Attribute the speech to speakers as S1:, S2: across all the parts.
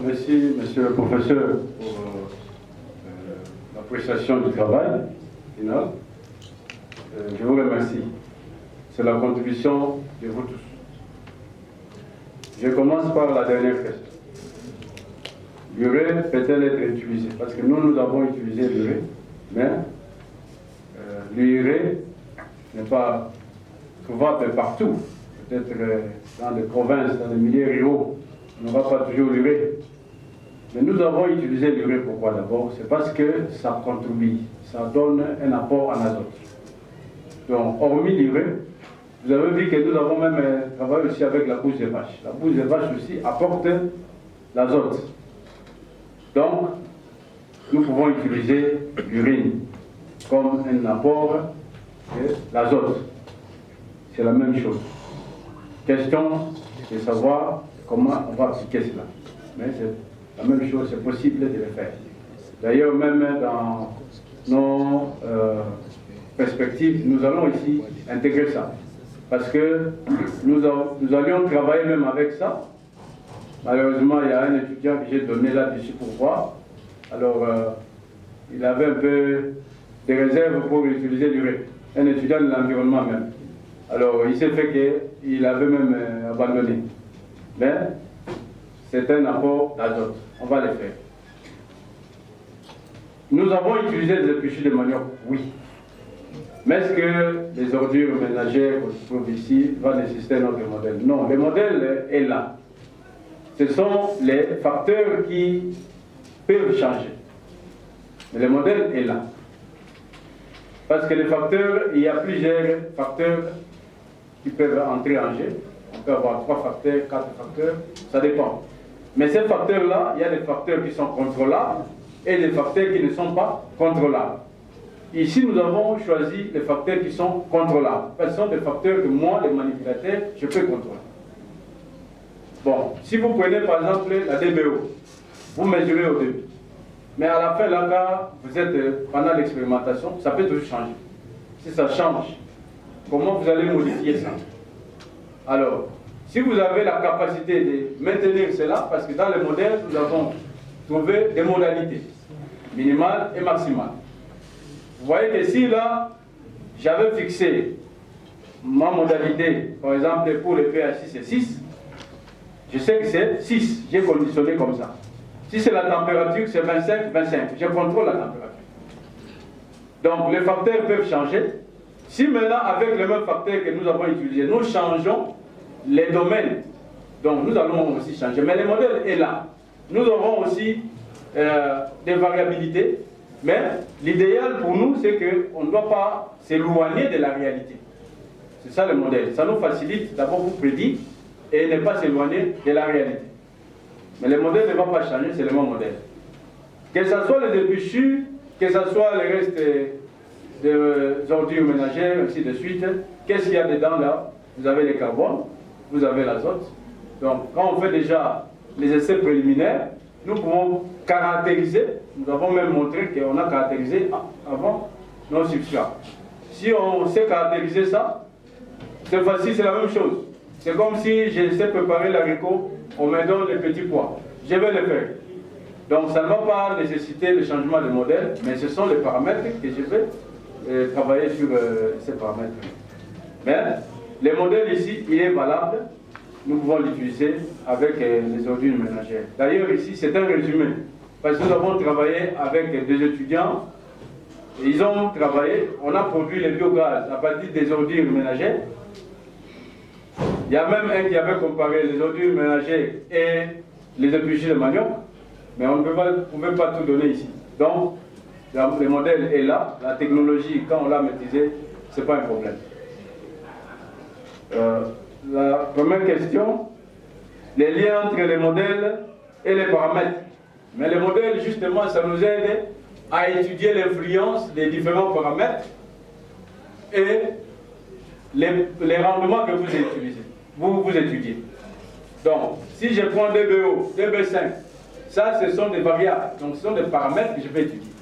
S1: merci, monsieur le professeur, pour l'appréciation du travail final. Je vous remercie. C'est la contribution de vous tous. Je commence par la dernière question. L'urée peut-elle être utilisée? Parce que nous avons utilisé l'urée, mais l'urée n'est pas trouvable partout. Peut-être dans les provinces, dans les milieux ruraux, on n'aura pas toujours l'urée. Mais nous avons utilisé l'urée, pourquoi d'abord? C'est parce que ça contribue, ça donne un apport en azote. Donc, hormis l'urée, vous avez vu que nous avons même travaillé aussi avec la bouse de vache. La bouse de vache aussi apporte l'azote. Donc, nous pouvons utiliser l'urine comme un apport de l'azote. C'est la même chose. Question de savoir comment on va appliquer cela. Mais c'est la même chose, c'est possible de le faire. D'ailleurs, même dans nos perspectives, nous allons ici intégrer ça. Parce que nous allions travailler même avec ça. Malheureusement, il y a un étudiant que j'ai donné là-dessus pour voir. Alors, il avait un peu des réserves pour utiliser l'urée. Un étudiant de l'environnement même. Alors, il s'est fait qu'il avait même abandonné. Mais c'est un apport d'azote. On va le faire. Nous avons utilisé des épluchures de manioc, oui. Mais est-ce que les ordures ménagères qu'on trouve ici vont nécessiter notre modèle? Non, le modèle est là. Ce sont les facteurs qui peuvent changer. Mais le modèle est là. Parce que les facteurs, il y a plusieurs facteurs qui peuvent entrer en jeu. On peut avoir 3 facteurs, 4 facteurs, ça dépend. Mais ces facteurs-là, il y a des facteurs qui sont contrôlables et des facteurs qui ne sont pas contrôlables. Ici, nous avons choisi les facteurs qui sont contrôlables. Ce sont des facteurs que moi, les manipulateurs, je peux contrôler. Bon, si vous prenez par exemple la DBO, vous mesurez au début. Mais à la fin, là, quand vous êtes pendant l'expérimentation, ça peut toujours changer. Si ça change, comment vous allez modifier ça? Alors, si vous avez la capacité de maintenir cela, parce que dans le modèle, nous avons trouvé des modalités, minimales et maximales. Vous voyez que si là, j'avais fixé ma modalité, par exemple pour le pH 6 c'est 6, je sais que c'est 6, j'ai conditionné comme ça. Si c'est la température, c'est 25, 25, je contrôle la température. Donc les facteurs peuvent changer. Si maintenant, avec les mêmes facteurs que nous avons utilisés, nous changeons les domaines, donc nous allons aussi changer. Mais le modèle est là. Nous aurons aussi des variabilités. Mais l'idéal pour nous, c'est qu'on ne doit pas s'éloigner de la réalité. C'est ça le modèle. Ça nous facilite d'abord vous prédire et ne pas s'éloigner de la réalité. Mais le modèle ne va pas changer, c'est le même modèle. Que ce soit les épluchures, que ce soit le reste des ordures ménagères, ainsi de suite, qu'est-ce qu'il y a dedans là? Vous avez le carbone, vous avez l'azote. Donc quand on fait déjà les essais préliminaires, nous pouvons caractériser, nous avons même montré qu'on a caractérisé avant nos substrats. Si on sait caractériser ça, cette fois-ci c'est la même chose. C'est comme si je sais préparer l'haricot, on me donne les petits pois. Je vais le faire. Donc ça ne va pas nécessiter le changement de modèle, mais ce sont les paramètres que je vais travailler sur ces paramètres. Mais le modèle ici, il est valable. Nous pouvons l'utiliser avec les ordures ménagères. D'ailleurs, ici, c'est un résumé. Parce que nous avons travaillé avec des étudiants. Et ils ont travaillé, on a produit le biogaz à partir des ordures ménagères. Il y a même un qui avait comparé les ordures ménagères et les épluchures de manioc. Mais on ne pouvait pas tout donner ici. Donc, le modèle est là. La technologie, quand on l'a maîtrisée, ce n'est pas un problème. La première question, les liens entre les modèles et les paramètres. Mais les modèles, justement, ça nous aide à étudier l'influence des différents paramètres et les rendements que vous utilisez. Vous étudiez. Donc, si je prends DBO, DB5, ça, ce sont des variables. Donc, ce sont des paramètres que je vais étudier.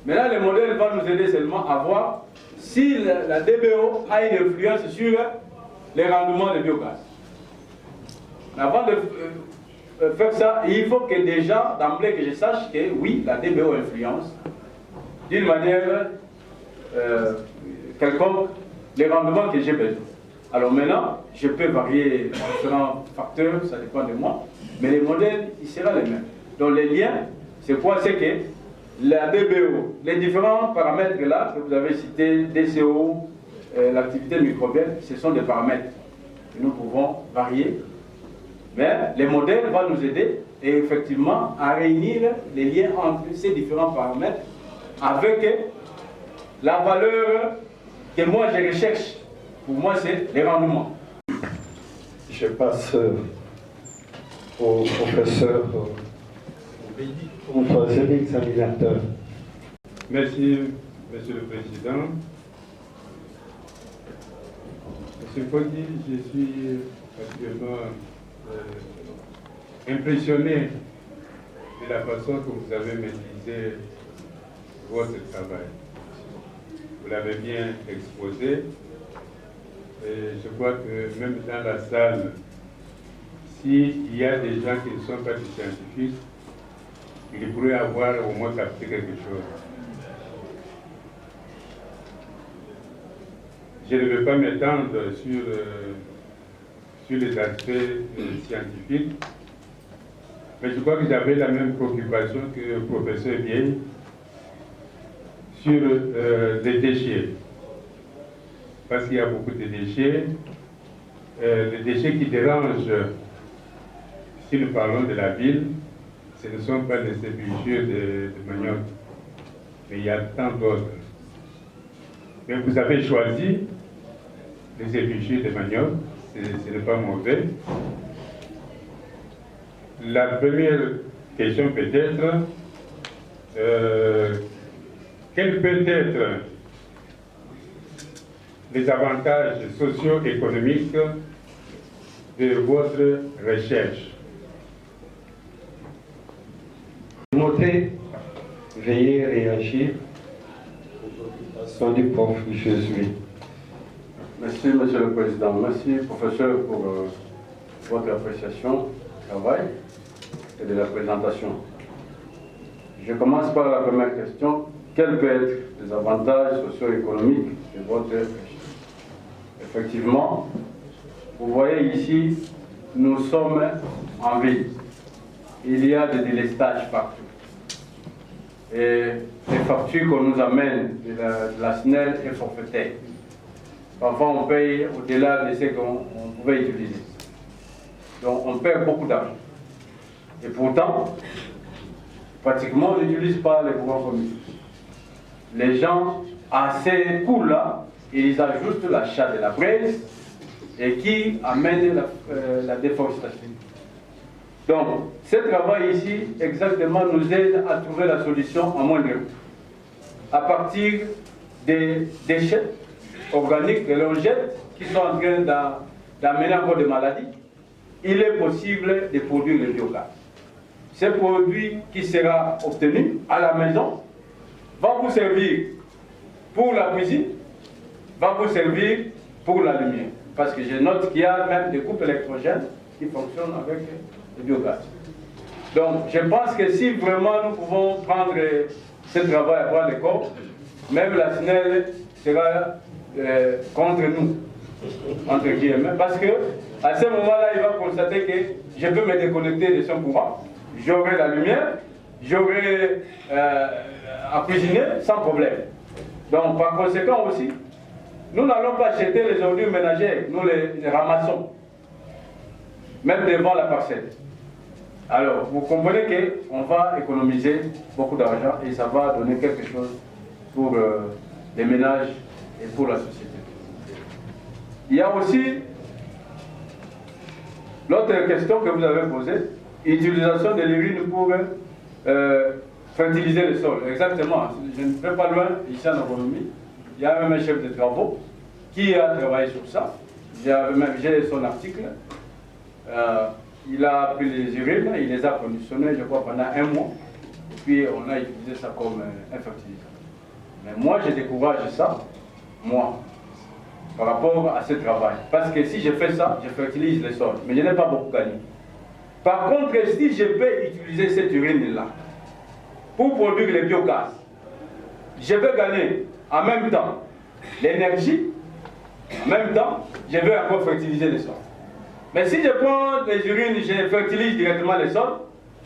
S1: Maintenant, le modèle va nous aider seulement à voir si la DBO a une influence sur les rendements de biogaz. Avant de faire ça, il faut que déjà, d'emblée, que je sache que oui, la DBO influence d'une manière quelconque les rendements que j'ai besoin. Alors maintenant, je peux varier différents facteurs, ça dépend de moi, mais les modèles, il sera les mêmes. Donc les liens, c'est quoi? C'est que la DBO, les différents paramètres là que vous avez cités, DCO, l'activité microbienne, ce sont des paramètres que nous pouvons varier. Mais les modèles vont nous aider et effectivement à réunir les liens entre ces différents paramètres avec la valeur que moi je recherche. Pour moi, c'est les rendements.
S2: Je passe au professeur, au troisième examinateur.
S3: Merci, Monsieur le Président. Monsieur Foggy, je suis actuellement impressionné de la façon que vous avez maîtrisé votre travail. Vous l'avez bien exposé. Et je crois que même dans la salle, s'il y a des gens qui ne sont pas des scientifiques, ils pourraient avoir au moins capté quelque chose. Je ne vais pas m'étendre sur les aspects scientifiques, mais je crois que j'avais la même préoccupation que le professeur Vieille sur les déchets. Parce qu'il y a beaucoup de déchets, les déchets qui dérangent, si nous parlons de la ville, ce ne sont pas les épluchures de manioc, mais il y a tant d'autres. Mais vous avez choisi les épluchures de manioc, ce n'est pas mauvais. La première question peut-être, quel peut être les avantages socio-économiques de votre recherche?
S2: Notez, veillez à réagir aux occupations du prof Jésuit.
S1: Merci, Monsieur le Président. Merci, professeur, pour votre appréciation du travail et de la présentation. Je commence par la première question. Quels peuvent être les avantages socio-économiques de votre recherche? Effectivement, vous voyez ici, nous sommes en ville. Il y a des délestages partout. Et les factures qu'on nous amène de la SNEL est forfaitaire. Parfois, on paye au-delà de ce qu'on pouvait utiliser. Donc, on perd beaucoup d'argent. Et pourtant, pratiquement, on n'utilise pas les pouvoirs communs. Les gens, à ces coûts-là, ils ajoutent l'achat de la braise et qui amène la déforestation. Donc, ce travail ici, exactement, nous aide à trouver la solution à moindre coût. À partir des déchets organiques que l'on jette, qui sont en train d'amener encore des maladies, il est possible de produire le biogaz. Ce produit qui sera obtenu à la maison va vous servir pour la cuisine, va vous servir pour la lumière. Parce que je note qu'il y a même des groupes électrogènes qui fonctionnent avec le biogaz. Donc, je pense que si vraiment nous pouvons prendre ce travail à bras le corps, même la SNEL sera contre nous, entre guillemets, parce que à ce moment-là, il va constater que je peux me déconnecter de son courant, j'aurai la lumière, j'aurai à cuisiner sans problème. Donc, par conséquent aussi, nous n'allons pas jeter les ordures ménagères, nous les ramassons, même devant la parcelle. Alors, vous comprenez qu'on va économiser beaucoup d'argent et ça va donner quelque chose pour les ménages et pour la société. Il y a aussi l'autre question que vous avez posée, l'utilisation de l'urine pour fertiliser le sol. Exactement, je ne vais pas loin, ici en agronomie, il y a même un chef de travaux qui a travaillé sur ça. J'ai son article. Il a pris les urines, il les a conditionnés, je crois, pendant 1 mois. Et puis, on a utilisé ça comme un fertilisateur. Mais moi, je décourage ça, moi, par rapport à ce travail. Parce que si je fais ça, je fertilise les sols. Mais je n'ai pas beaucoup gagné. Par contre, si je peux utiliser cette urine-là pour produire le biogaz, je vais gagner en même temps l'énergie, en même temps, je vais encore fertiliser les sols. Mais si je prends les urines, je fertilise directement les sols,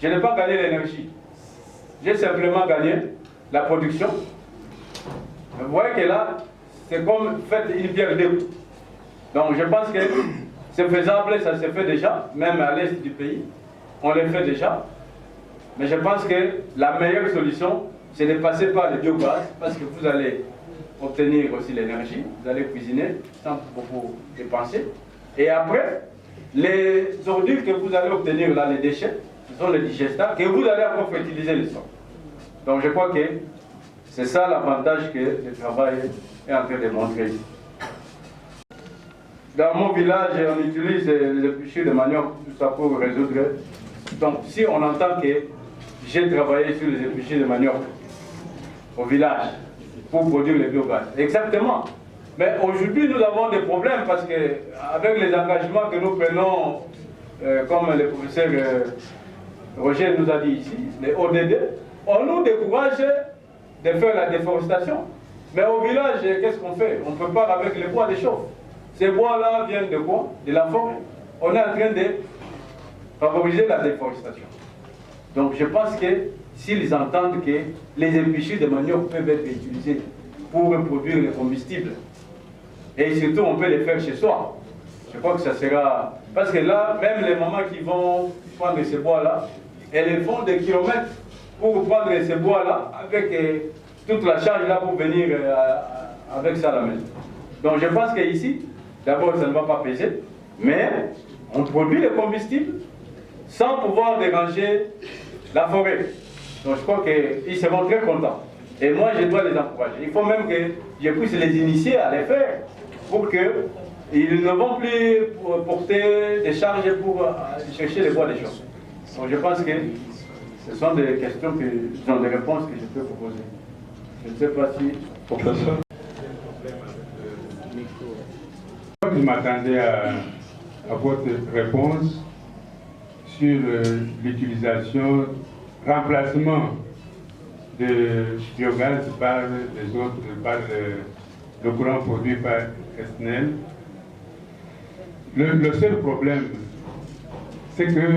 S1: je n'ai pas gagné l'énergie. J'ai simplement gagné la production. Vous voyez que là, c'est comme faire une pierre deux coups. Donc je pense que c'est faisable, ça se fait déjà, même à l'est du pays, on le fait déjà. Mais je pense que la meilleure solution, c'est de passer par le biogaz, parce que vous allez obtenir aussi l'énergie, vous allez cuisiner sans beaucoup dépenser. Et après, les ordures que vous allez obtenir là, les déchets, ce sont les digestats, que vous allez encore fertiliser le sol. Donc je crois que c'est ça l'avantage que le travail est en train de montrer ici. Dans mon village, on utilise les épluchures de manioc, tout ça pour résoudre. Donc si on entend que j'ai travaillé sur les épluchures de manioc au village pour produire le biogaz, exactement. Mais aujourd'hui, nous avons des problèmes parce que avec les engagements que nous prenons, comme le professeur Roger nous a dit ici, les ODD, on nous décourage de faire la déforestation. Mais au village, qu'est-ce qu'on fait? On peut pas avec les bois de chauffe. Ces bois-là viennent de quoi? De la forêt. On est en train de favoriser la déforestation. Donc je pense que s'ils entendent que les épluchures de manioc peuvent être utilisées pour produire le combustible, et surtout on peut les faire chez soi, je crois que ça sera... Parce que là, même les mamans qui vont prendre ces bois-là, elles font des kilomètres pour prendre ces bois-là avec toute la charge là pour venir avec ça à la maison. Donc je pense qu'ici, d'abord ça ne va pas peser, mais on produit le combustible sans pouvoir déranger la forêt. Donc je crois qu'ils seront très contents. Et moi je dois les encourager. Il faut même que je puisse les initier à les faire pour qu'ils ne vont plus porter des charges pour chercher les bois des choses. Donc je pense que ce sont des questions, des réponses que je peux proposer. Je ne sais pas si...
S2: Professeur.
S3: Je m'attendais à votre réponse sur l'utilisation, remplacement de biogaz par les autres, par le courant produit par SNEL. Le seul problème, c'est que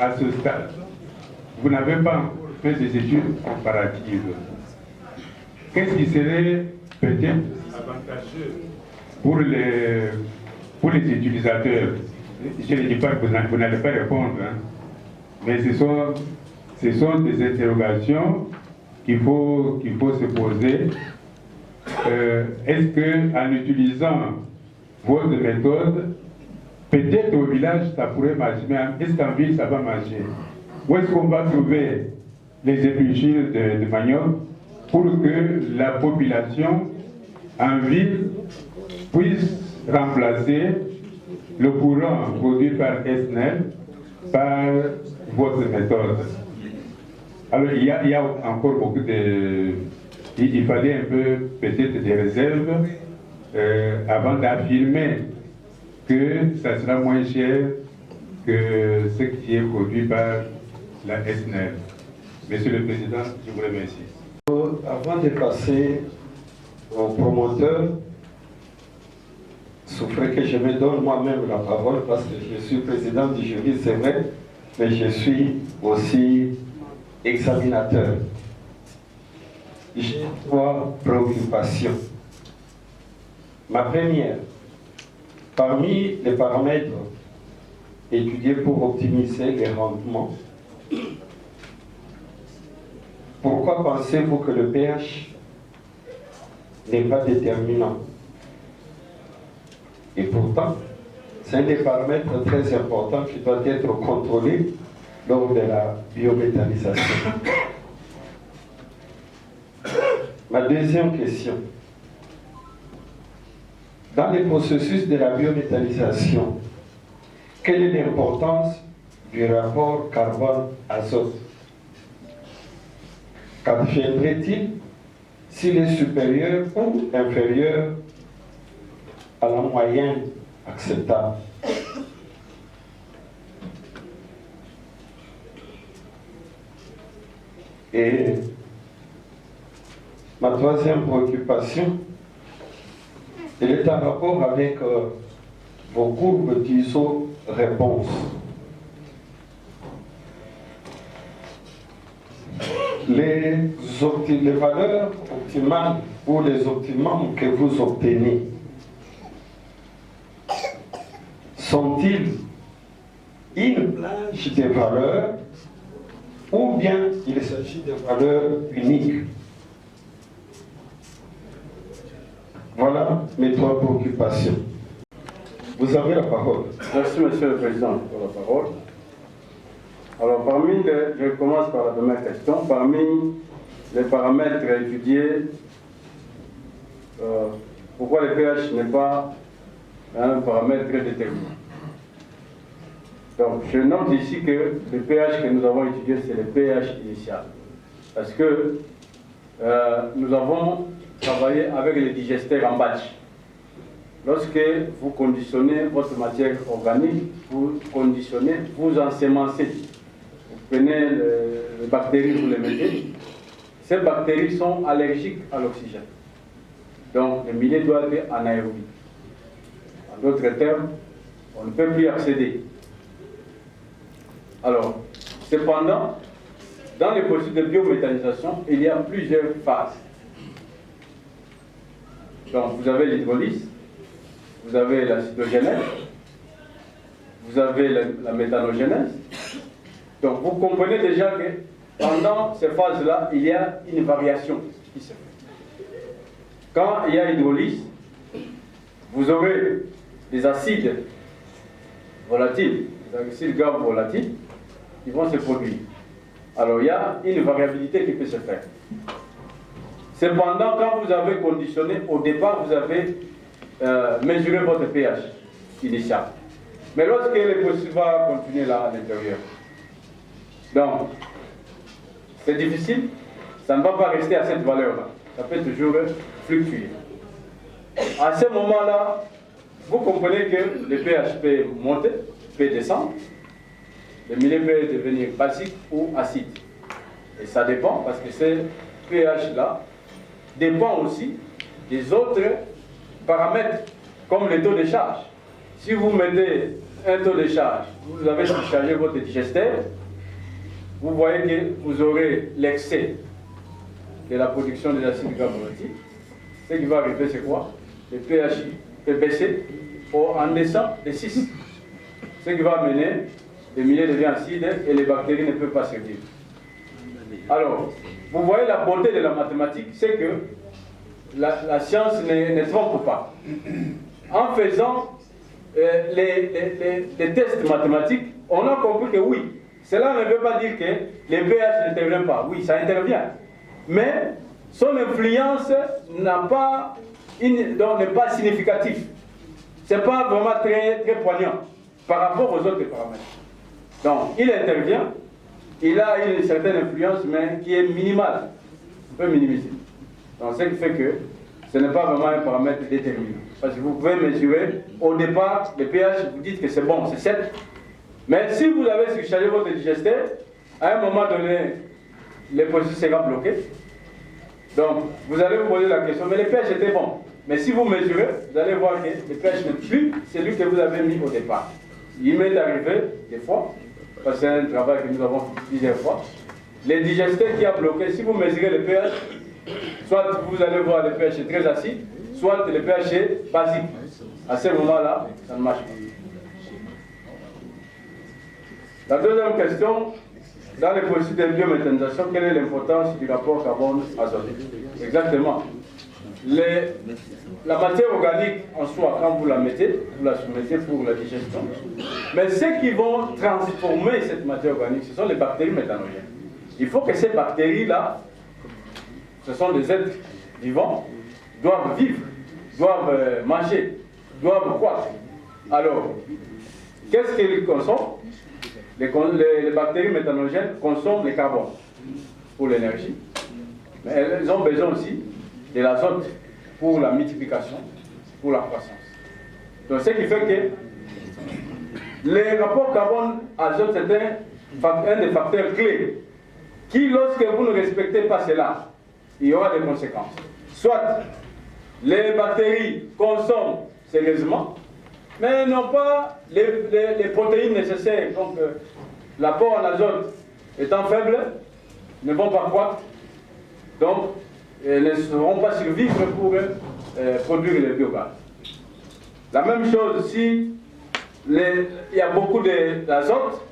S3: à ce stade, vous n'avez pas fait des études comparatives. Qu'est-ce qui serait peut-être avantageux pour les utilisateurs? Je ne dis pas que vous n'allez pas répondre, hein, mais ce sont des interrogations qu'il faut se poser. Est-ce qu'en utilisant votre méthode, peut-être au village ça pourrait marcher, mais est-ce qu'en ville ça va marcher? Où est-ce qu'on va trouver les épluchures de manioc pour que la population en ville puisse remplacer le courant produit par SNEL par votre méthode? Alors il y a encore beaucoup de... Il fallait un peu peut-être des réserves avant d'affirmer que ça sera moins cher que ce qui est produit par la SNEL. Monsieur le Président, je vous remercie.
S2: Avant de passer au promoteur, il faudrait que je me donne moi-même la parole parce que je suis président du jury, c'est vrai, mais je suis aussi examinateur. J'ai 3 préoccupations. Ma première, parmi les paramètres étudiés pour optimiser les rendements, pourquoi pensez-vous que le pH n'est pas déterminant? Et pourtant, c'est un des paramètres très importants qui doit être contrôlé lors de la biométhanisation. Ma deuxième question. Dans les processus de la biométhanisation, quelle est l'importance du rapport carbone-azote? Qu'adviendrait-il s'il est supérieur ou inférieur à la moyenne acceptable? Et ma troisième préoccupation, elle est en rapport avec vos courbes d'iso-réponse. Les valeurs optimales ou les optimums que vous obtenez sont-ils une plage de valeurs ou bien il s'agit de valeurs uniques? Voilà mes trois préoccupations. Vous avez la parole.
S1: Merci, Monsieur le Président, pour la parole. Alors, je commence par la première question. Parmi les paramètres étudiés, pourquoi le pH n'est pas un paramètre très déterminant? Donc, je note ici que le pH que nous avons étudié, c'est le pH initial. Parce que nous avons travaillé avec les digesteurs en batch. Lorsque vous conditionnez votre matière organique, vous conditionnez, vous ensemencez. Vous prenez les bactéries, vous les mettez. Ces bactéries sont allergiques à l'oxygène. Donc, le milieu doit être anaérobie. En d'autres termes, on ne peut plus accéder. Alors, cependant, dans les processus de biométhanisation, il y a plusieurs phases. Donc, vous avez l'hydrolyse, vous avez la cytogenèse, vous avez la méthanogénèse. Donc, vous comprenez déjà que pendant ces phases-là, il y a une variation qui se fait. Quand il y a hydrolyse, vous aurez des acides volatiles, des acides gras volatiles, qui vont se produire. Alors, il y a une variabilité qui peut se faire. Cependant, quand vous avez conditionné, au départ, vous avez mesuré votre pH initial. Mais lorsque le processus va continuer là à l'intérieur, donc, c'est difficile, ça ne va pas rester à cette valeur-là. Ça peut toujours fluctuer. À ce moment-là, vous comprenez que le pH peut monter, peut descendre. Le milieu peut devenir basique ou acide. Et ça dépend parce que ce pH-là dépend aussi des autres paramètres comme le taux de charge. Si vous mettez un taux de charge, vous avez surchargé votre digesteur, vous voyez que vous aurez l'excès de la production des acides gras volatiles. Ce qui va arriver, c'est quoi? Le pH peut baisser en dessous de 6. Ce qui va amener, le milieu devient acide et les bactéries ne peuvent pas survivre. Alors, vous voyez la beauté de la mathématique, c'est que la science ne trompe pas. En faisant les tests mathématiques, on a compris que oui, cela ne veut pas dire que les pH n'interviennent pas. Oui, ça intervient. Mais son influence n'est pas significative. Ce n'est pas vraiment très, très poignant par rapport aux autres paramètres. Donc, il intervient, il a une certaine influence, mais qui est minimale, un peu minimisée. Donc, ce qui fait que ce n'est pas vraiment un paramètre déterminant. Parce que vous pouvez mesurer, au départ, le pH, vous dites que c'est bon, c'est 7. Mais si vous avez surchargé votre digesteur, à un moment donné, le processus sera bloqué. Donc, vous allez vous poser la question, mais le pH était bon. Mais si vous mesurez, vous allez voir que le pH n'est plus celui que vous avez mis au départ. Il m'est arrivé, des fois, parce que c'est un travail que nous avons fait plusieurs fois, les digesteurs qui a bloqué, si vous mesurez le pH, soit vous allez voir le pH est très acide, soit le pH est basique. À ce moment-là, ça ne marche pas. La deuxième question, dans les processus de biométhanisation, quelle est l'importance du rapport carbone-azote? Exactement. La matière organique en soi, quand vous la mettez, vous la soumettez pour la digestion. Mais ceux qui vont transformer cette matière organique, ce sont les bactéries méthanogènes. Il faut que ces bactéries-là, ce sont des êtres vivants, doivent vivre, doivent manger, doivent croître. Alors, qu'est-ce qu'ils consomment? Les bactéries méthanogènes consomment le carbone pour l'énergie. Mais elles ont besoin aussi de l'azote pour la multiplication, pour la croissance. Donc, ce qui fait que les rapports carbone-azote, c'est un des facteurs clés qui, lorsque vous ne respectez pas cela, il y aura des conséquences. Soit les bactéries consomment sérieusement, mais n'ont pas les protéines nécessaires. Donc, l'apport en azote étant faible, ne vont pas croître. Donc, elles ne sauront pas survivre pour produire le biogaz. La même chose si il y a beaucoup d'azote.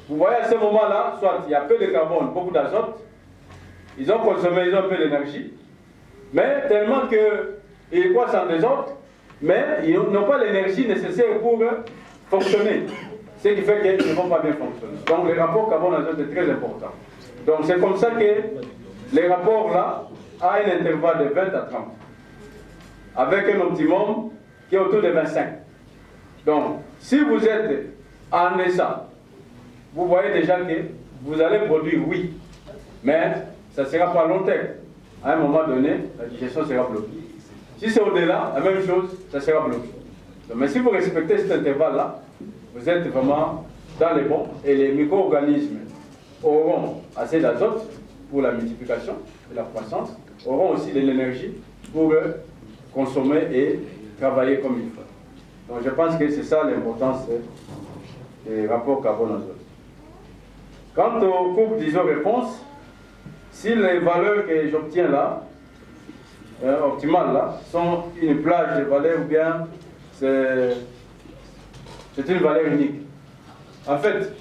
S1: Vous voyez à ce moment-là, soit il y a peu de carbone, beaucoup d'azote, ils ont consommé, ils ont un peu d'énergie, mais tellement qu'ils croissent en désordre, mais ils n'ont pas l'énergie nécessaire pour fonctionner. Ce qui fait qu'ils ne vont pas bien fonctionner. Donc le rapport carbone-azote est très important. Donc c'est comme ça que les rapports-là ont un intervalle de 20 à 30, avec un optimum qui est autour de 25. Donc si vous êtes en deçà, vous voyez déjà que vous allez produire, oui, mais ça ne sera pas à long terme. À un moment donné, la digestion sera bloquée. Si c'est au-delà, la même chose, ça sera bloqué. Donc, mais si vous respectez cet intervalle-là, vous êtes vraiment dans les bons et les micro-organismes auront assez d'azote pour la multiplication et la croissance, auront aussi de l'énergie pour consommer et travailler comme il faut. Donc je pense que c'est ça l'importance des rapports carbone-azote. Quant aux courbes d'iso-réponse, si les valeurs que j'obtiens là, optimales là, sont une plage de valeurs ou bien c'est une valeur unique. En fait,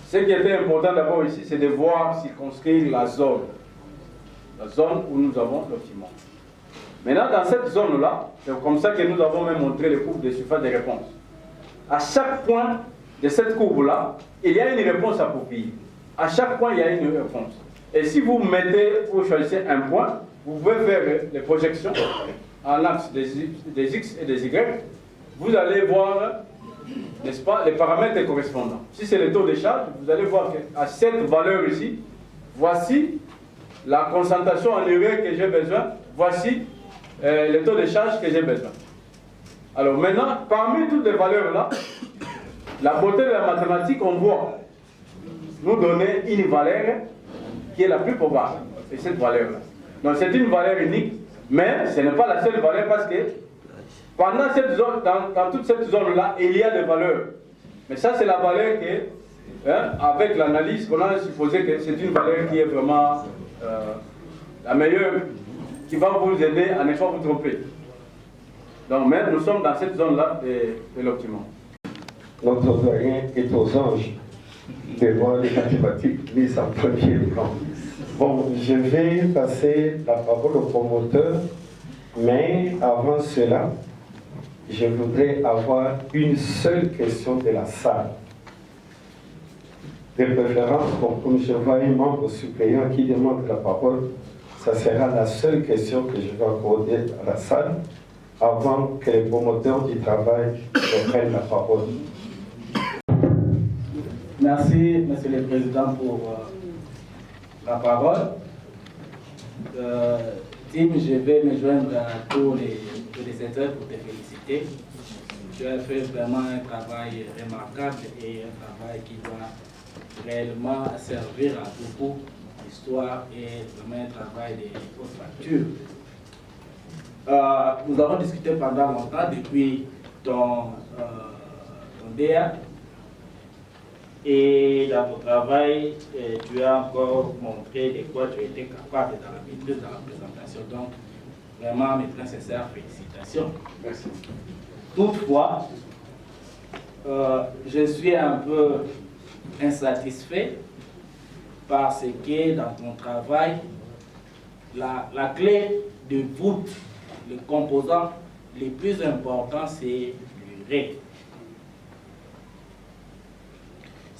S1: ce qui était important d'abord ici, c'est de voir circonscrire la zone où nous avons l'optimum. Maintenant, dans cette zone-là, c'est comme ça que nous avons même montré les courbes de surface de réponse. À chaque point de cette courbe-là, il y a une réponse appropriée. À chaque point, il y a une réponse. Et si vous choisissez un point, vous pouvez faire les projections en axe des X et des Y. Vous allez voir, n'est-ce pas, les paramètres correspondants. Si c'est le taux de charge, vous allez voir qu'à cette valeur ici, voici la concentration en urée que j'ai besoin, voici le taux de charge que j'ai besoin. Alors maintenant, parmi toutes les valeurs-là, la beauté de la mathématique, on voit nous donner une valeur qui est la plus probable, c'est cette valeur-là. Donc c'est une valeur unique, mais ce n'est pas la seule valeur parce que pendant cette zone, dans toute cette zone-là, il y a des valeurs. Mais ça, c'est la valeur que, avec l'analyse, on a supposé que c'est une valeur qui est vraiment la meilleure, qui va vous aider à ne pas vous tromper. Donc, mais nous sommes dans cette zone-là de l'optimum.
S2: Notre doyen est aux anges devant les mathématiques mises en premier plan. Bon, je vais passer la parole au promoteur, mais avant cela, je voudrais avoir une seule question de la salle. De préférence, comme je vois un membre suppléant qui demande la parole, ça sera la seule question que je vais accorder à la salle avant que les promoteurs du travail prennent la parole.
S4: Merci, Monsieur le Président, pour la parole. Tim, je vais me joindre à tous les secteurs pour te féliciter. Tu as fait vraiment un travail remarquable et un travail qui doit réellement servir à beaucoup d'histoire et vraiment un travail de haute facture. Nous avons discuté pendant longtemps depuis ton DA. Et dans ton travail, tu as encore montré de quoi tu étais capable dans la maîtrise, dans la présentation. Donc, vraiment, mes très sincères félicitations.
S1: Merci.
S4: Toutefois, je suis un peu insatisfait parce que dans ton travail, la clé de voûte, le composant le plus important, c'est l'urée.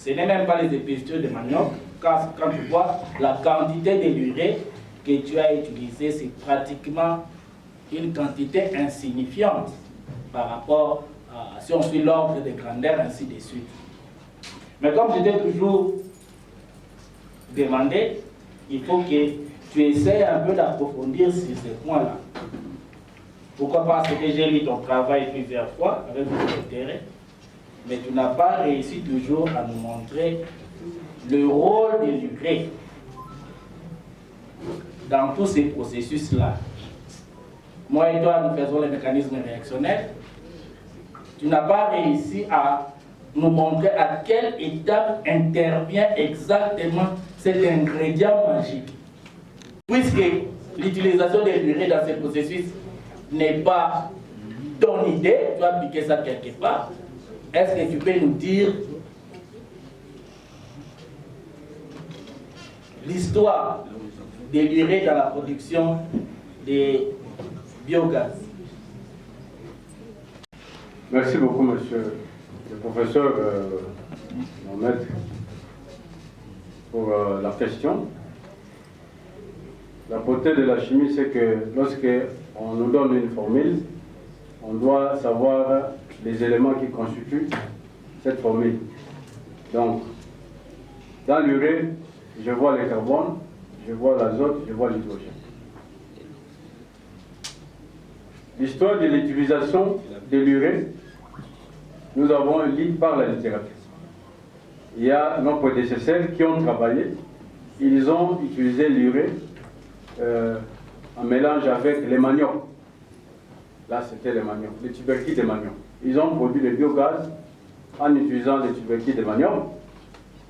S4: Ce n'est même pas les épaisseurs de manioc, car quand tu vois la quantité de l'urée que tu as utilisée, c'est pratiquement une quantité insignifiante par rapport à si on suit l'ordre de grandeur, ainsi de suite. Mais comme je t'ai toujours demandé, il faut que tu essaies un peu d'approfondir sur ces points-là. Pourquoi? Parce que j'ai lu ton travail plusieurs fois avec beaucoup d'intérêt, mais tu n'as pas réussi toujours à nous montrer le rôle de l'urée. dans tous ces processus-là. Moi et toi, nous faisons les mécanismes réactionnels. Tu n'as pas réussi à nous montrer à quelle étape intervient exactement cet ingrédient magique. Puisque l'utilisation des l'urée dans ces processus n'est pas ton idée, tu as appliqué ça quelque part, est-ce que tu peux nous dire l'histoire de l'urée dans la production des biogaz?
S1: Merci beaucoup, monsieur le professeur, mon maître, pour la question. La beauté de la chimie, c'est que lorsque on nous donne une formule, on doit savoir les éléments qui constituent cette formule. Donc, dans l'urée, je vois le carbone, je vois l'azote, je vois l'hydrogène. L'histoire de l'utilisation de l'urée, nous avons lu par la littérature. Il y a nos prédécesseurs qui ont travaillé, ils ont utilisé l'urée en mélange avec les maniocs. Là, c'était les maniocs, les tubercules de manioc. Ils ont produit le biogaz en utilisant les tubercules de manioc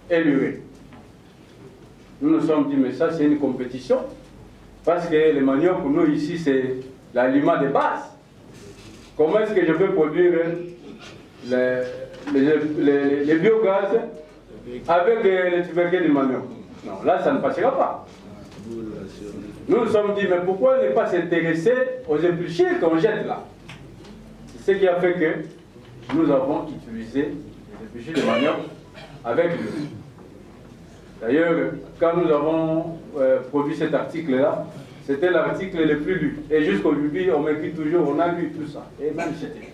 S1: et l'urée. Nous nous sommes dit, mais ça, c'est une compétition. Parce que les maniocs, pour nous, ici, c'est l'aliment de base. Comment est-ce que je peux produire les biogaz avec les tubercules de manioc? Non, là, ça ne passera pas. Nous nous sommes dit, mais pourquoi ne pas s'intéresser aux épluchures qu'on jette là? C'est ce qui a fait que nous avons utilisé les épluchures de manioc avec l'urée. D'ailleurs, quand nous avons produit cet article-là, c'était l'article le plus lu. Et jusqu'aujourd'hui, on m'écrit toujours, on a lu tout ça. Et même c'était.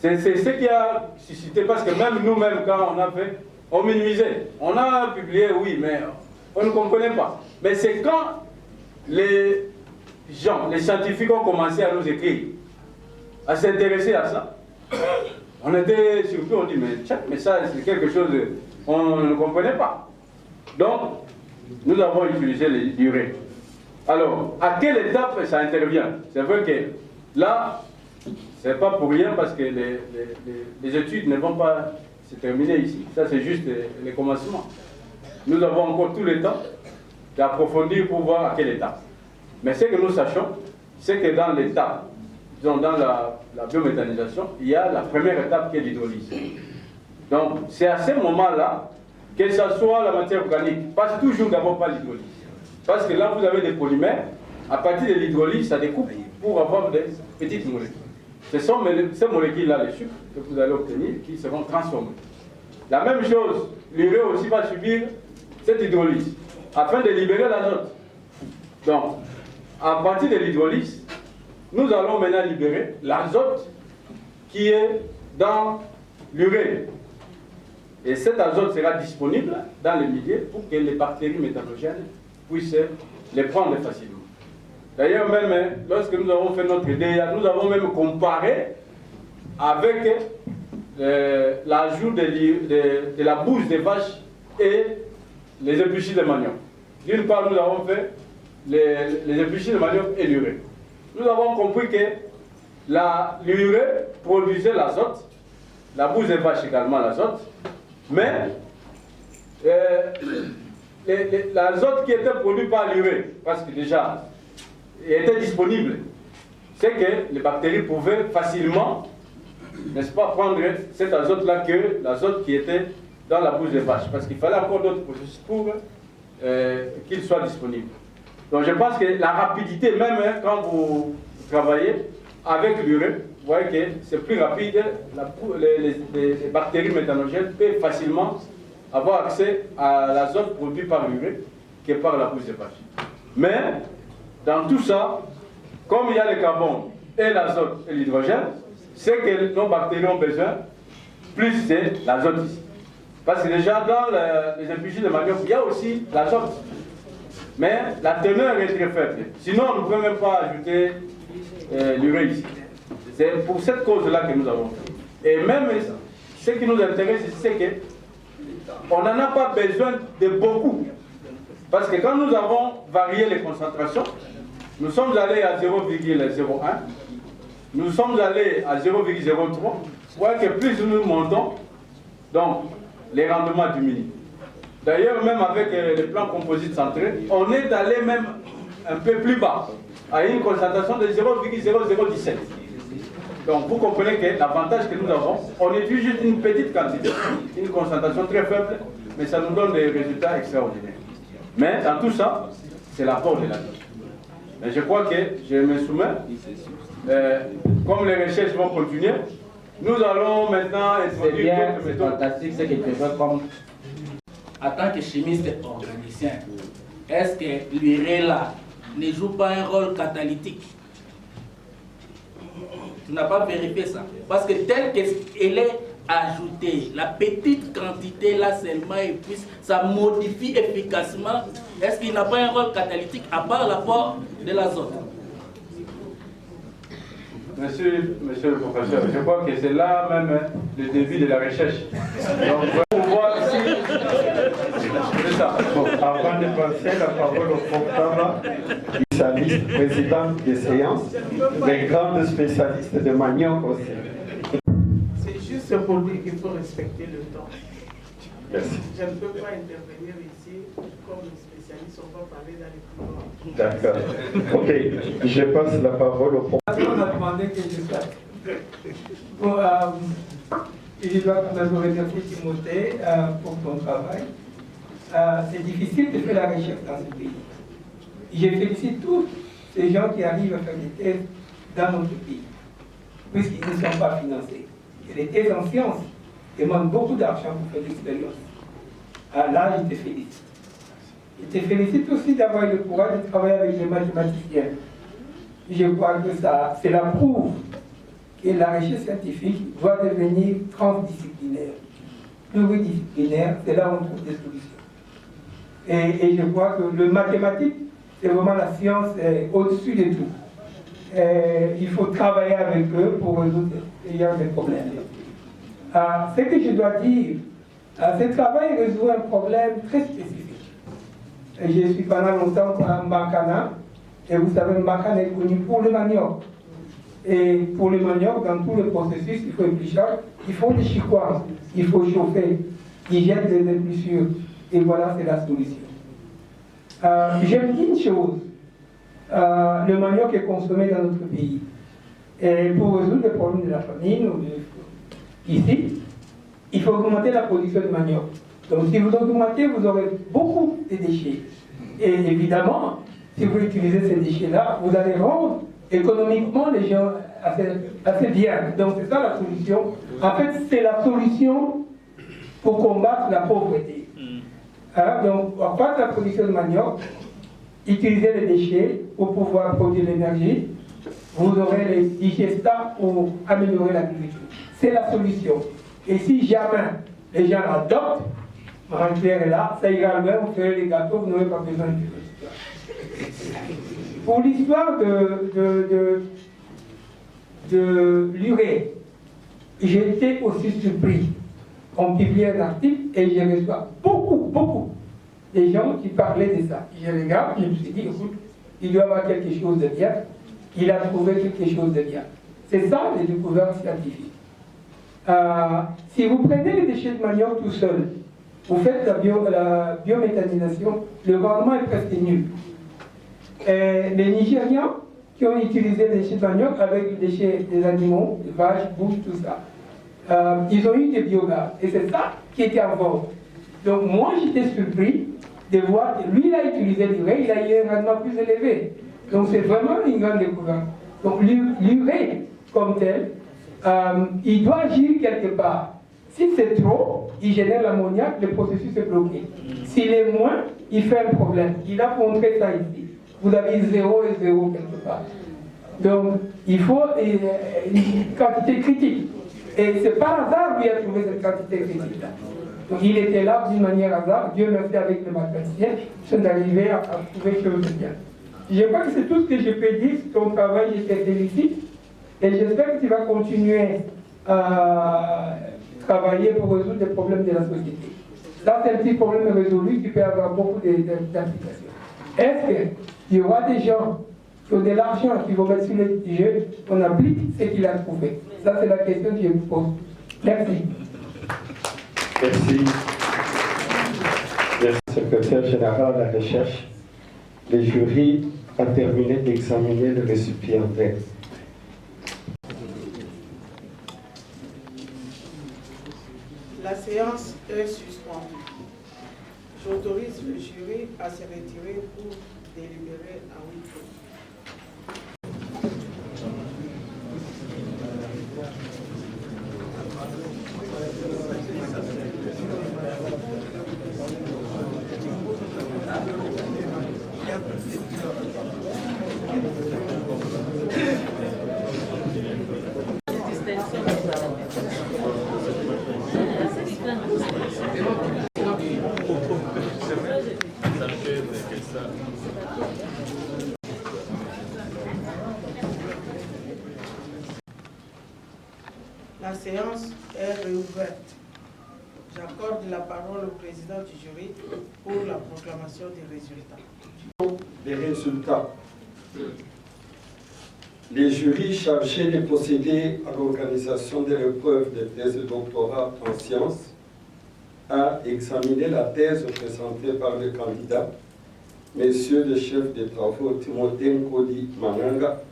S1: C'est ce qui a suscité, parce que même nous-mêmes, quand on a fait, on minimisait. On a publié, oui, mais on ne comprenait pas. Mais c'est quand les gens, les scientifiques ont commencé à nous écrire, à s'intéresser à ça, on était surpris, on dit, mais ça, c'est quelque chose, on ne comprenait pas. Donc, nous avons utilisé l'urée. Alors, à quelle étape ça intervient? C'est vrai que là, c'est pas pour rien parce que les études ne vont pas se terminer ici. Ça, c'est juste les commencements. Nous avons encore tout le temps d'approfondir pour voir à quelle étape. Mais ce que nous sachons, c'est que dans l'étape, disons dans la biométhanisation, il y a la première étape qui est l'hydrolyse. Donc, c'est à ce moment-là que ce soit la matière organique, passe toujours d'abord par l'hydrolyse. Parce que là, vous avez des polymères, à partir de l'hydrolyse, ça découpe pour avoir des petites molécules. Ce sont ces molécules-là, les sucres, que vous allez obtenir, qui seront transformées. La même chose, l'urée aussi va subir cette hydrolyse, afin de libérer l'azote. Donc, à partir de l'hydrolyse, nous allons maintenant libérer l'azote qui est dans l'urée. Et cet azote sera disponible dans le milieu pour que les bactéries méthanogènes puissent les prendre facilement. D'ailleurs, même lorsque nous avons fait notre DEA, nous avons même comparé avec l'ajout de la bouse des vaches et les épluchures de manioc. D'une part, nous avons fait les épluchures de manioc et l'urée. Nous avons compris que l'urée produisait l'azote, la bouse des vaches également l'azote, mais l'azote qui était produit par l'urée, parce que déjà, il était disponible, c'est que les bactéries pouvaient facilement, n'est-ce pas, prendre cet azote-là que l'azote qui était dans la bouse des vaches, parce qu'il fallait encore d'autres processus pour qu'il soit disponible. Donc je pense que la rapidité, même quand vous travaillez avec l'urée, vous voyez que c'est plus rapide, les bactéries méthanogènes peuvent facilement avoir accès à l'azote produit par l'urée que par la bouse des vaches. Mais, dans tout ça, comme il y a le carbone et l'azote et l'hydrogène, c'est que nos bactéries ont besoin, plus c'est l'azote ici. Parce que déjà dans les épluchures de manioc, il y a aussi l'azote. Mais la teneur est très faible. Sinon, on ne peut même pas ajouter l'urée ici. C'est pour cette cause-là que nous avons fait. Et même ce qui nous intéresse ici, c'est qu'on n'en a pas besoin de beaucoup. Parce que quand nous avons varié les concentrations, nous sommes allés à 0,01, nous sommes allés à 0,03, voire que plus nous montons, donc les rendements diminuent. D'ailleurs, même avec les plans composites centrés, on est allé même un peu plus bas, à une concentration de 0,0017. Donc vous comprenez que l'avantage que nous avons, on utilise juste une petite quantité, une concentration très faible, mais ça nous donne des résultats extraordinaires. Mais dans tout ça, c'est l'apport de la vie. Mais je crois que je me soumets, comme les recherches vont continuer, nous allons maintenant introduire d'autres méthodes.
S4: C'est fantastique ce que tu veux comme... En tant que chimiste organicien, est-ce que l'urée là ne joue pas un rôle catalytique? Tu n'as pas vérifié ça. Parce que tel qu'elle est ajoutée, la petite quantité là seulement, et puis ça modifie efficacement. Est-ce qu'il n'a pas un rôle catalytique à part l'apport de l'azote?
S1: Monsieur le professeur, je crois que c'est là même le début de la recherche. Donc, on voit ici, c'est ça.
S2: Bon, avant de passer la parole au professeur, spécialiste, président des séances, des grands spécialistes de manioc aussi.
S5: C'est juste pour dire qu'il faut respecter le temps.
S2: Merci.
S5: Je ne peux pas intervenir ici comme spécialiste, on va parler dans les couloirs.
S2: D'accord. Ok, je passe la parole au professeur.
S6: On a demandé que je fasse. Bon, je dois quand même remercier Timothée pour ton travail. C'est difficile de faire la recherche dans ce pays. Je félicite tous ces gens qui arrivent à faire des thèses dans notre pays, puisqu'ils ne sont pas financés. Et les thèses en sciences demandent beaucoup d'argent pour faire l'expérience. Là, je te félicite. Je te félicite aussi d'avoir eu le courage de travailler avec les mathématiciens. Je crois que cela prouve que la recherche scientifique doit devenir transdisciplinaire. Pluridisciplinaire, c'est là où on trouve des solutions. Et je crois que le mathématique, c'est vraiment la science au-dessus de tout. Il faut travailler avec eux pour résoudre des problèmes. Ce que je dois dire, ce travail résout un problème très spécifique. Je suis pendant longtemps à Mbakana, et vous savez, Mbakana est connu pour le manioc. Et pour le manioc, dans tout le processus, il faut épluchage, il faut des chicoires, il faut chauffer, ils jettent des épluchures, et voilà, c'est la solution. Je me dis une chose, le manioc est consommé dans notre pays. Et pour résoudre les problèmes de la famine, ici, il faut augmenter la production de manioc. Donc si vous augmentez, vous aurez beaucoup de déchets. Et évidemment, si vous utilisez ces déchets-là, vous allez rendre économiquement les gens assez bien. Donc c'est ça la solution. En fait, c'est la solution pour combattre la pauvreté. Donc, on passe la production de manioc, utiliser les déchets pour pouvoir produire l'énergie. Vous aurez les digestats pour améliorer l'agriculture. C'est la solution. Et si jamais les gens l'adoptent, Marie-Claire est là, ça ira bien, vous ferez les gâteaux, vous n'aurez pas besoin de l'histoire. Pour l'histoire de l'urée, j'ai été aussi surpris. On publiait un article et je reçois beaucoup de gens qui parlaient de ça. Je regarde, je me suis dit, écoute, il doit y avoir quelque chose de bien. Il a trouvé quelque chose de bien. C'est ça les découvertes scientifiques. Si vous prenez les déchets de manioc tout seul, vous faites la biométhanisation, le rendement est presque nul. Les Nigérians qui ont utilisé les déchets de manioc avec les déchets des animaux, des vaches, bouches, tout ça, ils ont eu des biogaz. Et c'est ça qui était en vogue. Donc moi j'étais surpris de voir que lui il a utilisé l'urée, il a eu un rendement plus élevé. Donc c'est vraiment une grande découverte. Donc l'urée comme tel, il doit agir quelque part. Si c'est trop, il génère l'ammoniac, le processus est bloqué. S'il est moins, il fait un problème. Il a montré ça ici. Vous avez 0 et 0 quelque part. Donc il faut une quantité critique. Et c'est par hasard lui a trouvé cette quantité critique-là. Donc il était là d'une manière hasard. Dieu merci avec le mathématicien, ils sont arrivés à trouver quelque chose de bien. Je crois que c'est tout ce que je peux dire sur ton travail, je te félicite. Et j'espère que tu vas continuer à travailler pour résoudre les problèmes de la société. Là, c'est un petit problème résolu qui peut avoir beaucoup d'implications. Est-ce qu'il y aura des gens qui ont de l'argent qui vont mettre sur les jeux, on applique ce qu'il a trouvé? Ça, c'est la question que je vous pose. Merci.
S2: Merci. Merci, secrétaire général de la recherche. Le jury a terminé d'examiner le récipiendaire.
S5: La séance est suspendue. J'autorise le jury à se retirer pour délibérer à huis clos. La séance est réouverte. J'accorde la parole au président du jury pour la proclamation des résultats.
S2: Les résultats. Les jurys chargés de procéder à l'organisation de l'épreuve de thèse de doctorat en sciences a examiné la thèse présentée par le candidat, Monsieur le chef des travaux Timothée Nkodi Mananga,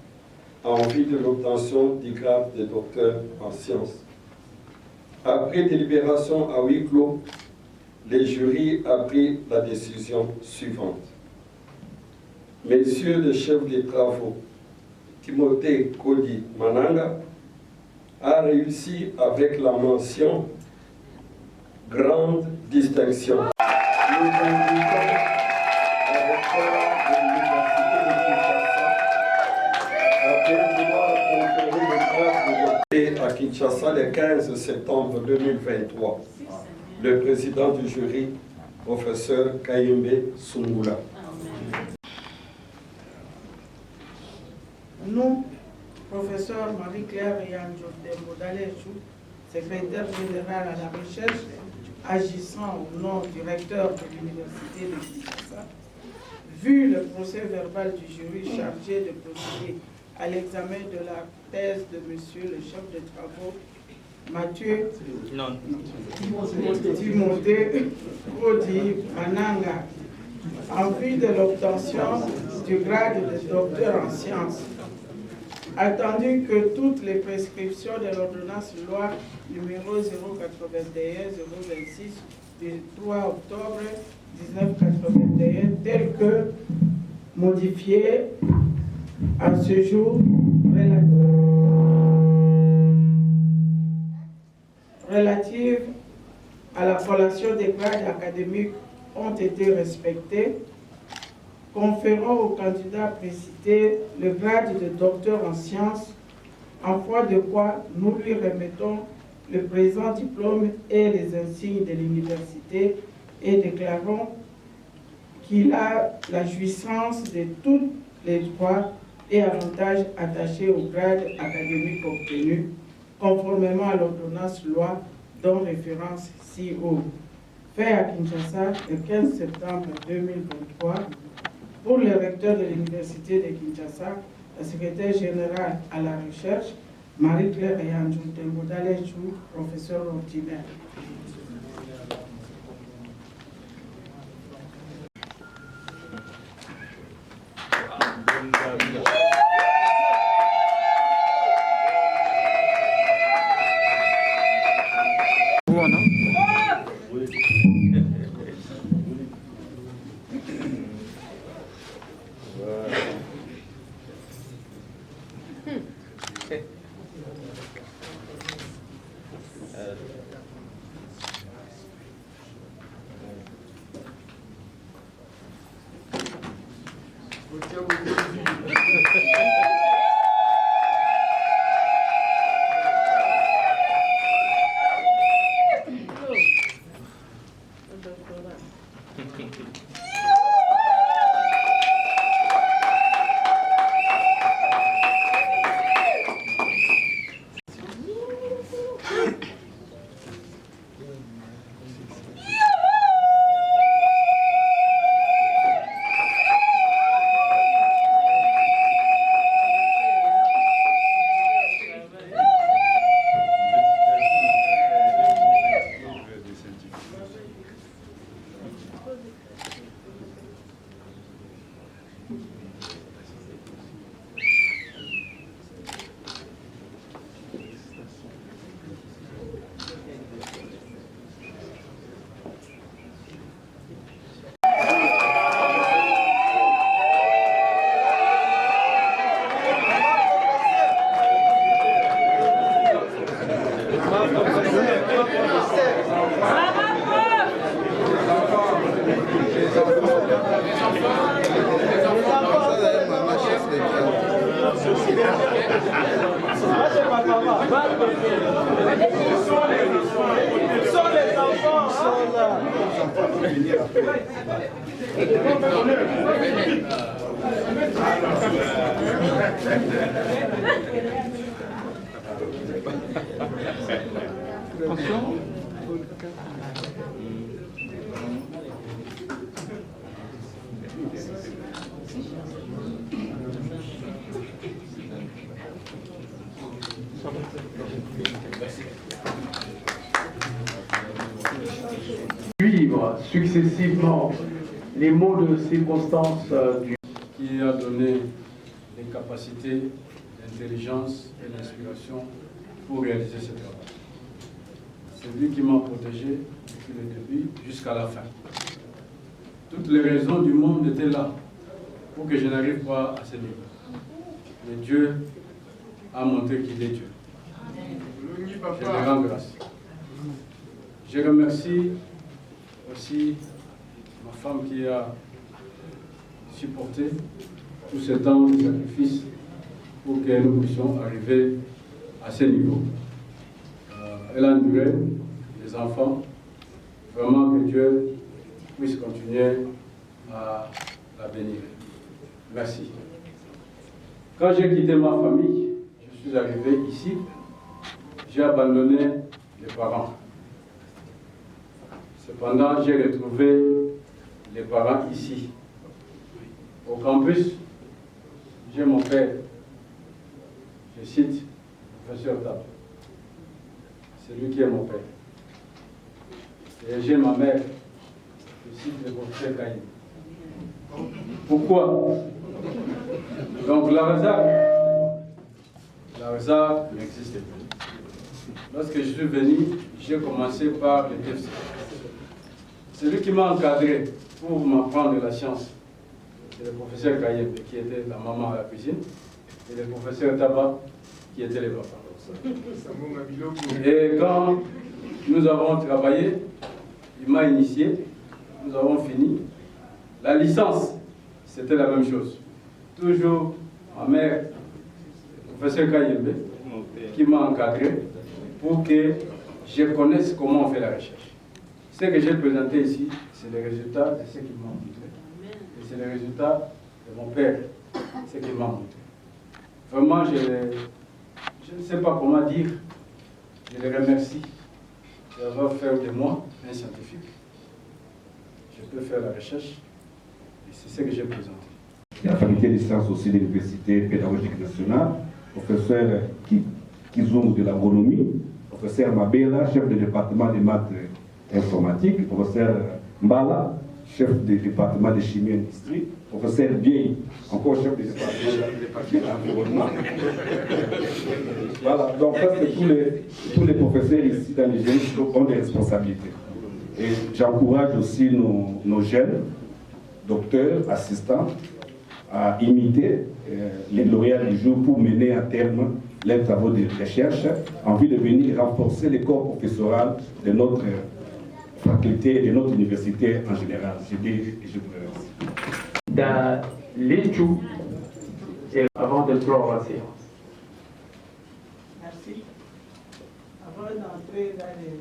S2: en vue de l'obtention du grade de docteur en sciences. Après délibération à huis clos, le jury a pris la décision suivante. Monsieur le chef des travaux, Timothée Nkodi Mananga, a réussi avec la mention grande distinction. Nous invitons le recteur de l'Université de Kinshasa à conférer le grade de docteur à Kinshasa le 15 septembre 2023. Le président du jury, professeur Kayembe Sungula.
S5: Nous, professeur Marie-Claire Yanjo Dalejou, secrétaire général à la recherche, agissant au nom du recteur de l'Université de Kinshasa, vu le procès verbal du jury chargé de procéder à l'examen de la thèse de monsieur le chef de travaux, Mathieu Timothée Nkodi Mananga, en vue de l'obtention du grade de docteur en sciences, attendu que toutes les prescriptions de l'ordonnance loi numéro 081-026 du 3 octobre 1981, telles que modifiées à ce jour relatives à la collation des grades académiques ont été respectées, conférant au candidat précité le grade de docteur en sciences, en foi de quoi nous lui remettons le présent diplôme et les insignes de l'université et déclarons qu'il a la jouissance de tous les droits et avantages attachés au grade académique obtenu, conformément à l'ordonnance loi dont référence ci-haut. Fait à Kinshasa le 15 septembre 2023, pour le recteur de l'Université de Kinshasa, la secrétaire générale à la recherche, Marie-Claire Yanjo Dalejou, professeur ordinaire. les enfants sont là.
S1: Suivre successivement les mots de circonstance qui a donné les capacités, l'intelligence et l'inspiration pour réaliser ce travail. C'est lui qui m'a protégé depuis le début jusqu'à la fin. Toutes les raisons du monde étaient là pour que je n'arrive pas à ce niveau. Mais Dieu a montré qu'il est Dieu. Je lui rends grâce. Je remercie aussi ma femme qui a supporté tout ce temps de sacrifice pour que nous puissions arriver à ce niveau. Elle a enduré, les enfants, vraiment que Dieu puisse continuer à la bénir. Merci. Quand j'ai quitté ma famille, je suis arrivé ici, j'ai abandonné les parents. Cependant, j'ai retrouvé les parents ici. Au campus, j'ai mon père, je cite le professeur Tab. C'est lui qui est mon père. Et j'ai ma mère, je cite le professeur Kaïm. Pourquoi? Donc la Razak n'existait plus. Lorsque je suis venu, j'ai commencé par le TFC. C'est lui qui m'a encadré pour m'apprendre la science. C'est le professeur Kayeb qui était la maman à la cuisine et le professeur Tabat qui était le papa. Et quand nous avons travaillé, il m'a initié, nous avons fini. La licence, c'était la même chose. Toujours ma mère, le professeur Kayeb, qui m'a encadré pour que je connaisse comment on fait la recherche. Ce que j'ai présenté ici, c'est le résultat de ce qu'il m'a montré. Et c'est le résultat de mon père, ce qu'il m'a montré. Vraiment, je ne sais pas comment dire, je le remercie d'avoir fait de moi un scientifique. Je peux faire la recherche, et c'est ce que j'ai présenté.
S7: La faculté des sciences aussi de l'Université pédagogique nationale, professeur Kizoum de l'agronomie, professeur Mabela, chef du département des maths informatique, professeur Mbala, chef du département de chimie et industrie, professeur Biey, encore chef du département de l'environnement. Voilà, donc presque tous les professeurs ici dans les jeunes ont des responsabilités. Et j'encourage aussi nos jeunes, docteurs, assistants, à imiter les lauréats du jour pour mener à terme les travaux de recherche en vue de venir renforcer les corps professoral de notre faculté et de notre université en général. Je vous remercie.
S8: Dans l'étude et avant de clore la séance.
S5: Merci. Avant d'entrer dans les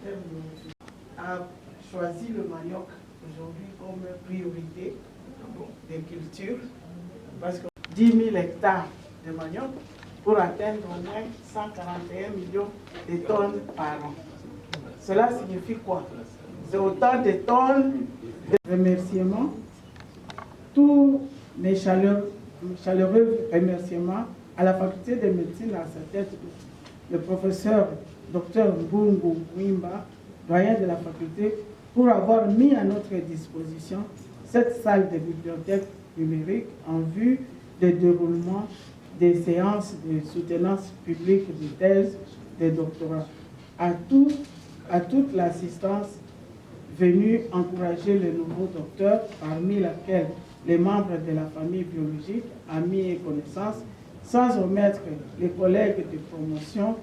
S5: thèmes, a choisi le manioc aujourd'hui comme priorité des cultures parce que 10 000 hectares de manioc pour atteindre au moins 141 millions de tonnes par an. Cela signifie quoi? C'est autant de tonnes de remerciements. Tous mes chaleureux remerciements à la faculté de médecine à sa tête, le professeur Dr Mbungu Wimba, doyen de la faculté, pour avoir mis à notre disposition cette salle de bibliothèque numérique en vue du déroulement des séances de soutenance publique de thèse de doctorat. À toute l'assistance venue encourager les nouveaux docteurs, parmi lesquels les membres de la famille biologique, amis et connaissances, sans omettre les collègues de promotion,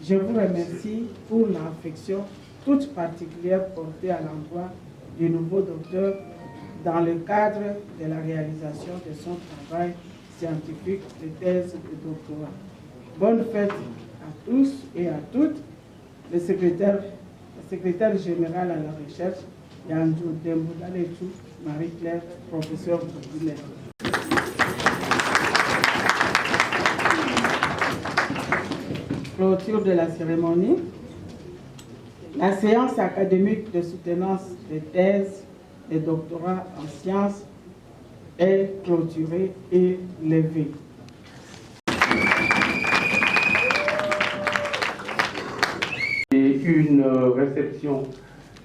S5: je vous remercie pour l'affection toute particulière portée à l'endroit du nouveau docteur dans le cadre de la réalisation de son travail scientifique de thèse de doctorat. Bonne fête à tous et à toutes, le secrétaire général à la recherche, Yanjou Demboudalétou, Marie-Claire, professeur titulaire. Clôture de la cérémonie. La séance académique de soutenance des thèses et doctorats en sciences est clôturée et levée.
S8: Et une réception.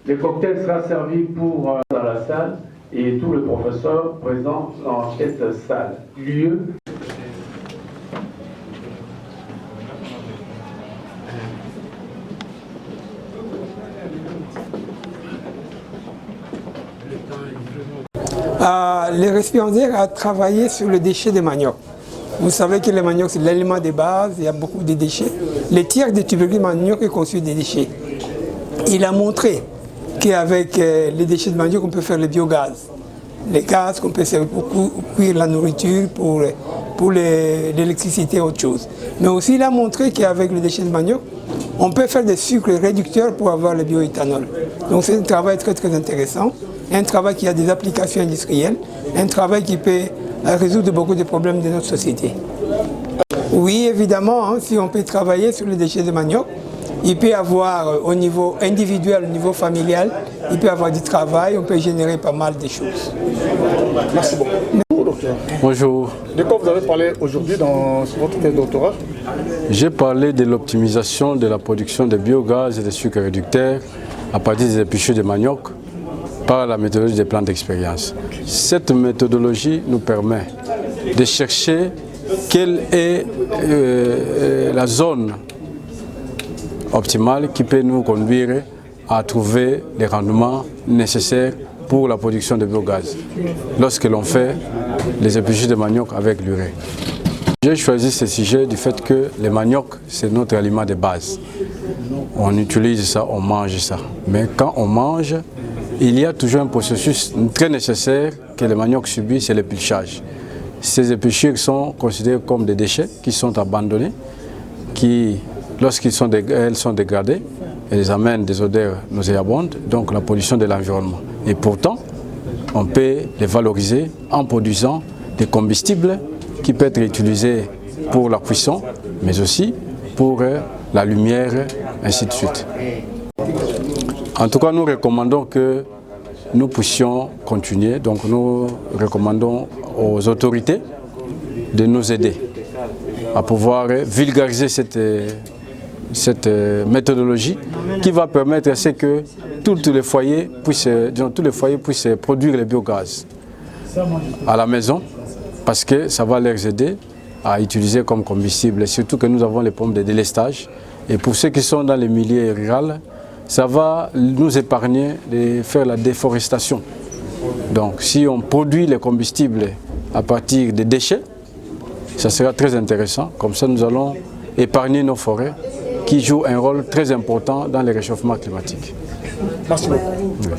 S8: Le cocktail sera servi pour dans la salle et tous les professeurs présents dans cette salle. Lieu.
S6: Les récipiendaires a travaillé sur le déchet de manioc. Vous savez que le manioc, c'est l'aliment de base, il y a beaucoup de déchets. Le tiers des tubercules de manioc est conçu des déchets. Il a montré qu'avec les déchets de manioc, on peut faire le biogaz. Les gaz qu'on peut servir pour cuire la nourriture, pour l'électricité et autre chose. Mais aussi, il a montré qu'avec le déchet de manioc, on peut faire des sucres réducteurs pour avoir le bioéthanol. Donc c'est un travail très très intéressant, un travail qui a des applications industrielles, un travail qui peut résoudre beaucoup de problèmes de notre société. Oui, évidemment, hein, si on peut travailler sur les déchets de manioc, il peut y avoir au niveau individuel, au niveau familial, il peut y avoir du travail, on peut générer pas mal de choses.
S9: Merci beaucoup. Bonjour, docteur.
S10: Bonjour.
S9: De quoi vous avez parlé aujourd'hui dans votre thèse de doctorat?
S10: J'ai parlé de l'optimisation de la production de biogaz et de sucres réducteurs à partir des épluchures de manioc par la méthodologie des plans d'expérience. Cette méthodologie nous permet de chercher quelle est la zone optimale qui peut nous conduire à trouver les rendements nécessaires pour la production de biogaz lorsque l'on fait les épluchures de manioc avec l'urée. J'ai choisi ce sujet du fait que le manioc, c'est notre aliment de base. On utilise ça, on mange ça. Mais quand on mange, il y a toujours un processus très nécessaire que le manioc subit, c'est l'épluchage. Ces épluchures sont considérées comme des déchets qui sont abandonnés, qui, lorsqu'elles sont dégradées, elles amènent des odeurs nauséabondes, donc la pollution de l'environnement. Et pourtant, on peut les valoriser en produisant des combustibles qui peuvent être utilisés pour la cuisson, mais aussi pour la lumière, ainsi de suite. En tout cas, nous recommandons que nous puissions continuer, donc nous recommandons aux autorités de nous aider à pouvoir vulgariser cette méthodologie qui va permettre à ce que tous les foyers puissent produire le biogaz à la maison, parce que ça va leur aider à utiliser comme combustible, et surtout que nous avons les problèmes de délestage. Et pour ceux qui sont dans les milieux ruraux, ça va nous épargner de faire la déforestation. Donc si on produit les combustibles à partir des déchets, ça sera très intéressant. Comme ça, nous allons épargner nos forêts qui jouent un rôle très important dans le réchauffement climatique.
S9: Merci beaucoup.
S10: Oui.